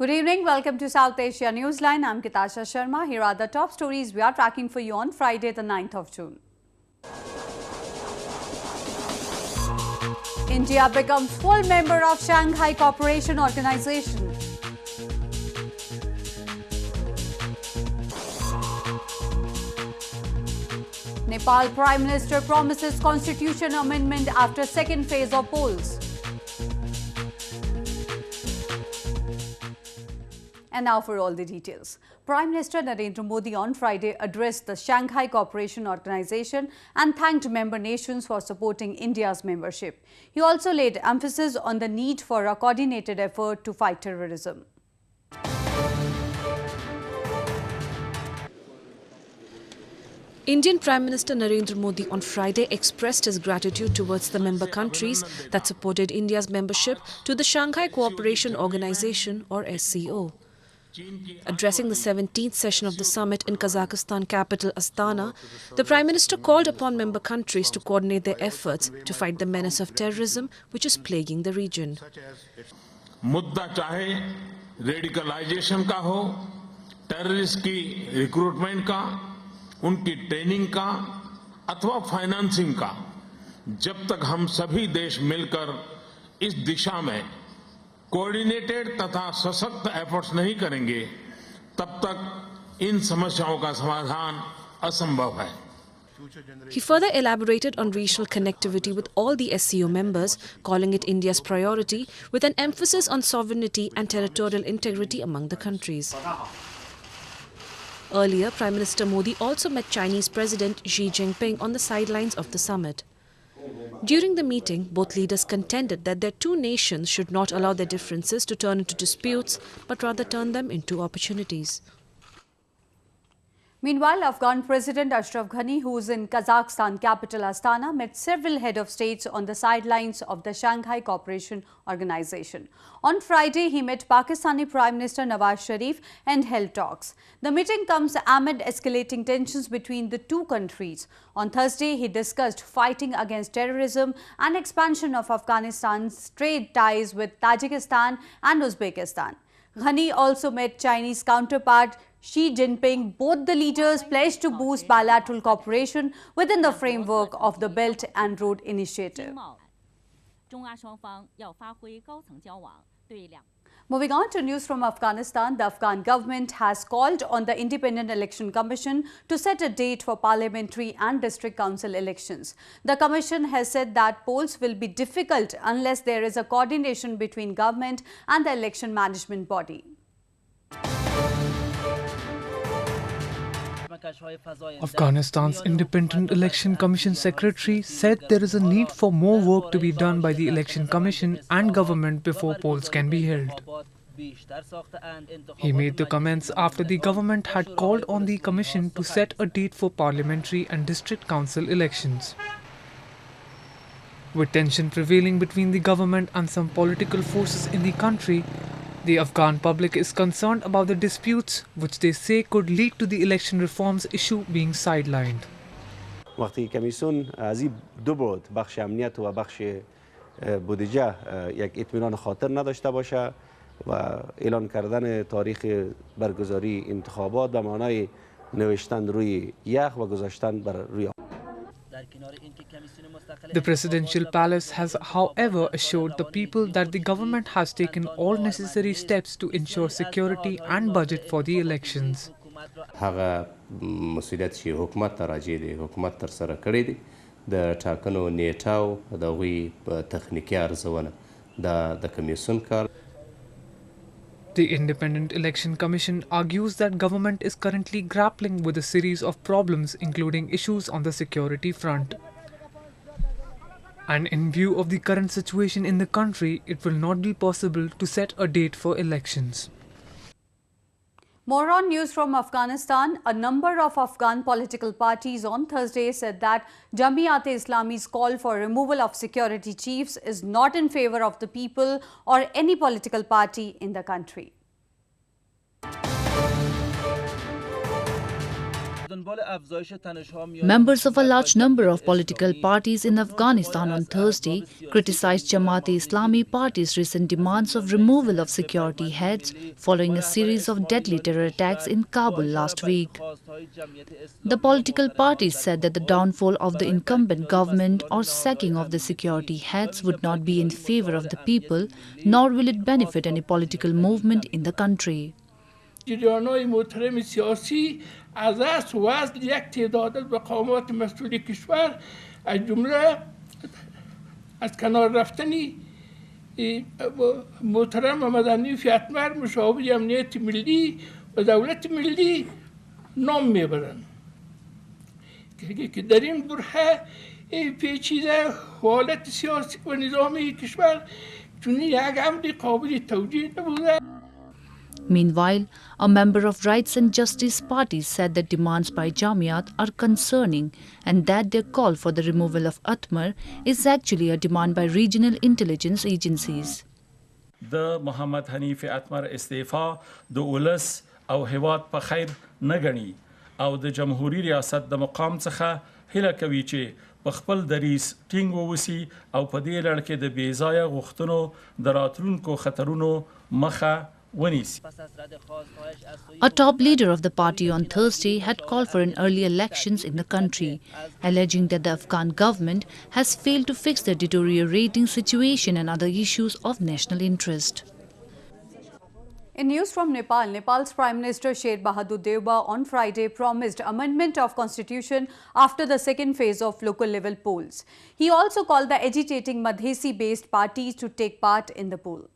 Good evening. Welcome to South Asia Newsline. I'm Ashraf. Here are the top stories we are tracking for you on Friday, the 9th of June. India becomes full member of Shanghai Cooperation Organization. Nepal Prime Minister promises constitution amendment after second phase of polls. And now for all the details. Prime Minister Narendra Modi on Friday addressed the Shanghai Cooperation Organization and thanked member nations for supporting India's membership. He also laid emphasis on the need for a coordinated effort to fight terrorism. Indian Prime Minister Narendra Modi on Friday expressed his gratitude towards the member countries that supported India's membership to the Shanghai Cooperation Organization or SCO. Addressing the 17th session of the summit in Kazakhstan capital Astana, the Prime Minister called upon member countries to coordinate their efforts to fight the menace of terrorism which is plaguing the region. मुद्दा चाहे radicalisation का हो, terrorist की recruitment का, उनकी training का अथवा financing का, जब तक हम सभी देश मिलकर इस दिशा में कोऑर्डिनेटेड तथा सशक्त एफर्ट्स नहीं करेंगे, तब तक इन समस्याओं का समाधान असंभव है. He further elaborated on regional connectivity with all the SCO members, calling it India's priority with an emphasis on sovereignty and territorial integrity among the countries. Earlier, Prime Minister Modi also met Chinese President Xi Jinping on the sidelines of the summit. During the meeting, both leaders contended that their two nations should not allow their differences to turn into disputes, but rather turn them into opportunities. Meanwhile, Afghan President Ashraf Ghani, who is in Kazakhstan capital Astana, met several head of states on the sidelines of the Shanghai Cooperation Organization. On Friday, he met Pakistani Prime Minister Nawaz Sharif and held talks. The meeting comes amid escalating tensions between the two countries. On Thursday, he discussed fighting against terrorism and expansion of Afghanistan's trade ties with Tajikistan and Uzbekistan. Ghani also met Chinese counterpart Xi Jinping. Both the leaders pledged to boost bilateral cooperation within the framework of the Belt and Road Initiative. Moving on to news from Afghanistan, the Afghan government has called on the Independent Election Commission to set a date for parliamentary and district council elections. The commission has said that polls will be difficult unless there is a coordination between government and the election management body. Afghanistan's Independent Election Commission Secretary said there is a need for more work to be done by the Election Commission and government before polls can be held. He made the comments after the government had called on the commission to set a date for parliamentary and district council elections. With tension prevailing between the government and some political forces in the country, the Afghan public is concerned about the disputes which they say could lead to the election reforms issue being sidelined. وقتی کمیسیون از این دو بعد بخش امنیت و بخش بودجه یک اطمینان خاطر نداشته باشه و اعلان کردن تاریخ برگزاری انتخابات به معنای نوشتن روی یخ و گذاشتن بر روی The presidential palace has, however, assured the people that the government has taken all necessary steps to ensure security and budget for the elections. هغه مسؤلیت چې حکومت ته راجع دی حکومت تر سره کړی دی د ټاکنو نیټه او د هغوی په تخنیکي ارزونه د کمیسیون کار. The Independent Election Commission argues that government is currently grappling with a series of problems including issues on the security front. And in view of the current situation in the country, it will not be possible to set a date for elections. More on news from Afghanistan. A number of Afghan political parties on Thursday said that Jamiat-e-Islami's call for removal of security chiefs is not in favor of the people or any political party in the country. Members of a large number of political parties in Afghanistan on Thursday criticized Jamaat-e-Islami Party's recent demands of removal of security heads following a series of deadly terror attacks in Kabul last week. The political parties said that the downfall of the incumbent government or sacking of the security heads would not be in favor of the people, nor will it benefit any political movement in the country. جریان‌های محترم سیاسی از اصل وصل یک تعداد از مقامات مسئول کشور از جمله از کنار رفتنی محترم مدنی فیاتمر مشاور امنیت ملی و دولت ملی نام میبرند که در این بره پیچیده حالت سیاسی و نظامی کشور چون یک امری قابل توجیه نبوده. Meanwhile, a member of Rights and Justice Party said that demands by Jamiat are concerning and that their call for the removal of Atmar is actually a demand by regional intelligence agencies. The Muhammad Hanif Atmar istifa the ulas او هواد په خیر نه غني او د جمهوریت ریاست د مقام څخه هله کوي چې په خپل دریس ټینګ ووسی او په دې لړ کې د بیځایه غوښتنو د راتلونکو خطرونو مخه A top leader of the party on Thursday had called for an early elections in the country, alleging that the Afghan government has failed to fix the deteriorating situation and other issues of national interest. In news from Nepal, Nepal's Prime Minister Sheikh Bahadur Deuba on Friday promised amendment of constitution after the second phase of local level polls. He also called the agitating Madhesi-based parties to take part in the poll.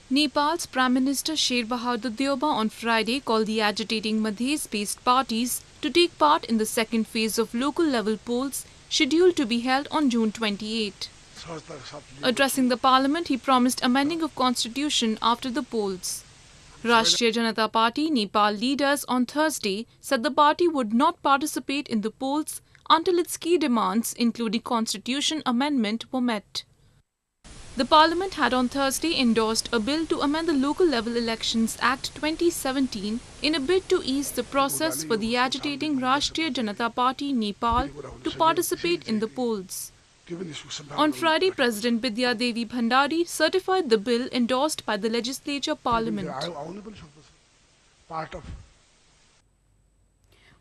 Nepal's Prime Minister Sheikh Bahadur Deuba on Friday called the agitating Madhes-based parties to take part in the second phase of local-level polls scheduled to be held on June 28. Addressing the parliament, he promised amending of constitution after the polls. Rashtriya Janata Party Nepal leaders on Thursday said the party would not participate in the polls until its key demands, including constitution amendment, were met. The Parliament had on Thursday endorsed a bill to amend the Local Level Elections Act 2017 in a bid to ease the process for the agitating Rashtriya Janata Party Nepal to participate in the polls. On Friday, President Bidya Devi Bhandari certified the bill endorsed by the Legislature Parliament.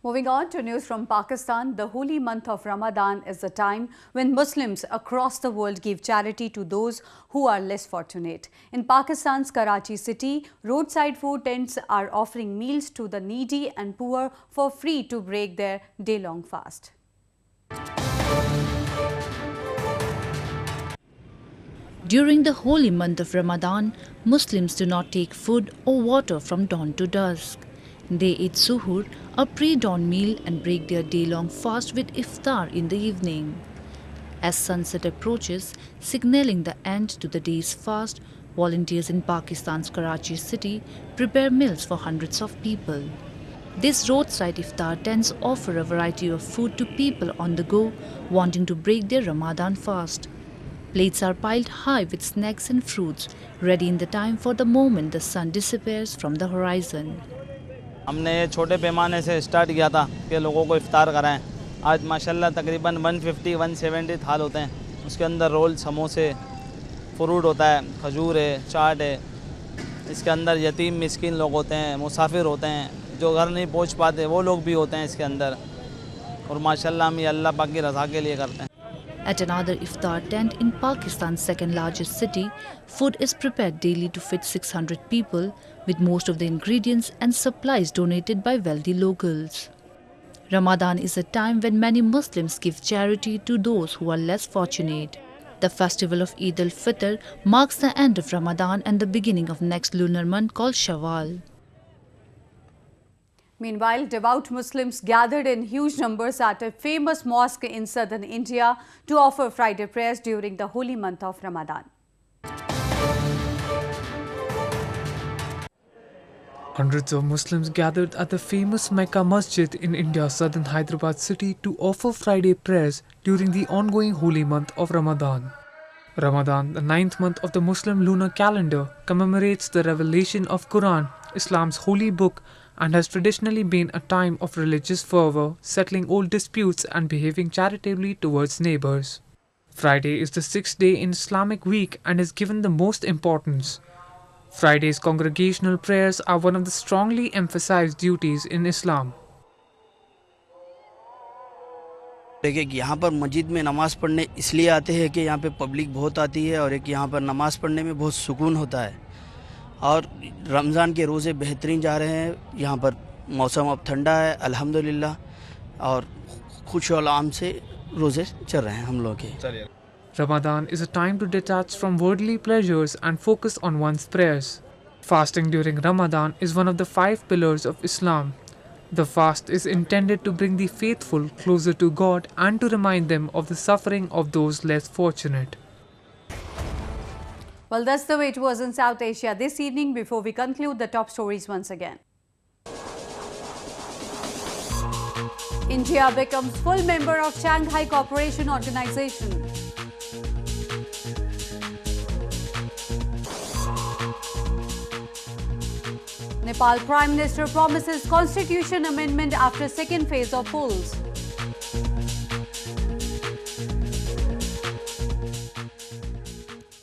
Moving on to news from Pakistan, the holy month of Ramadan is the time when Muslims across the world give charity to those who are less fortunate. In Pakistan's Karachi city, roadside food tents are offering meals to the needy and poor for free to break their day-long fast. During the holy month of Ramadan, Muslims do not take food or water from dawn to dusk. They eat suhoor, a pre-dawn meal, and break their day-long fast with iftar in the evening. As sunset approaches, signaling the end to the day's fast, volunteers in Pakistan's Karachi city prepare meals for hundreds of people. These roadside iftar tents offer a variety of food to people on the go wanting to break their Ramadan fast. Plates are piled high with snacks and fruits, ready in the time for the moment the sun disappears from the horizon. हमने ये छोटे पैमाने से start किया था कि लोगों को इफ्तार कराएं। आज माशाल्लाह तकरीबन 150-170 थाल होते हैं। उसके अंदर रोल, समोसे, फ्रूट होता है, खजूर है, चाट है। इसके अंदर यतीम मिस्कीन लोग होते हैं, मुसाफिर होते हैं, जो घर नहीं पहुंच पाते वो लोग भी होते हैं इसके अंदर। और माशाल्लाह हम ये अल्लाह पाक की रज़ा के लिए करते हैं। At another iftar tent in Pakistan's second largest city, food is prepared daily to feed 600 people, with most of the ingredients and supplies donated by wealthy locals. Ramadan is a time when many Muslims give charity to those who are less fortunate. The festival of Eid al-Fitr marks the end of Ramadan and the beginning of next lunar month called Shawwal. Meanwhile, devout Muslims gathered in huge numbers at a famous mosque in southern India to offer Friday prayers during the holy month of Ramadan. Hundreds of Muslims gathered at the famous Mecca Masjid in India's southern Hyderabad city to offer Friday prayers during the ongoing holy month of Ramadan. Ramadan, the 9th month of the Muslim lunar calendar, commemorates the revelation of Quran, Islam's holy book, and has traditionally been a time of religious fervor, settling old disputes and behaving charitably towards neighbors. Friday is the 6th day in Islamic week and is given the most importance. Friday's congregational prayers are one of the strongly emphasized duties in Islam. एक यहाँ पर मस्जिद में नमाज पढ़ने इसलिए आते हैं कि यहाँ पे पब्लिक बहुत आती है और एक यहाँ पर नमाज पढ़ने में बहुत सुकून होता है और रमज़ान के रोज़े बेहतरीन जा रहे हैं। यहाँ पर मौसम अब ठंडा है अल्हम्दुलिल्लाह और खुश और आम से रोज़े चल रहे हैं हम लोग के। Ramadan is a time to detach from worldly pleasures and focus on one's prayers. Fasting during Ramadan is one of the 5 pillars of Islam. The fast is intended to bring the faithful closer to God and to remind them of the suffering of those less fortunate. Well, that's the way it was in South Asia this evening. Before we conclude, the top stories once again. India becomes full member of Shanghai Cooperation Organization. Nepal Prime Minister promises constitution amendment after second phase of polls.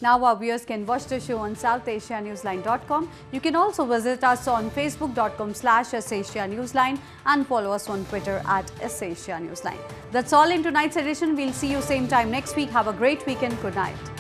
Now our viewers can watch the show on SouthAsiaNewsline.com. You can also visit us on Facebook.com/AsiaNewsline and follow us on Twitter @AsiaNewsline. That's all in tonight's edition. We'll see you same time next week. Have a great weekend. Good night.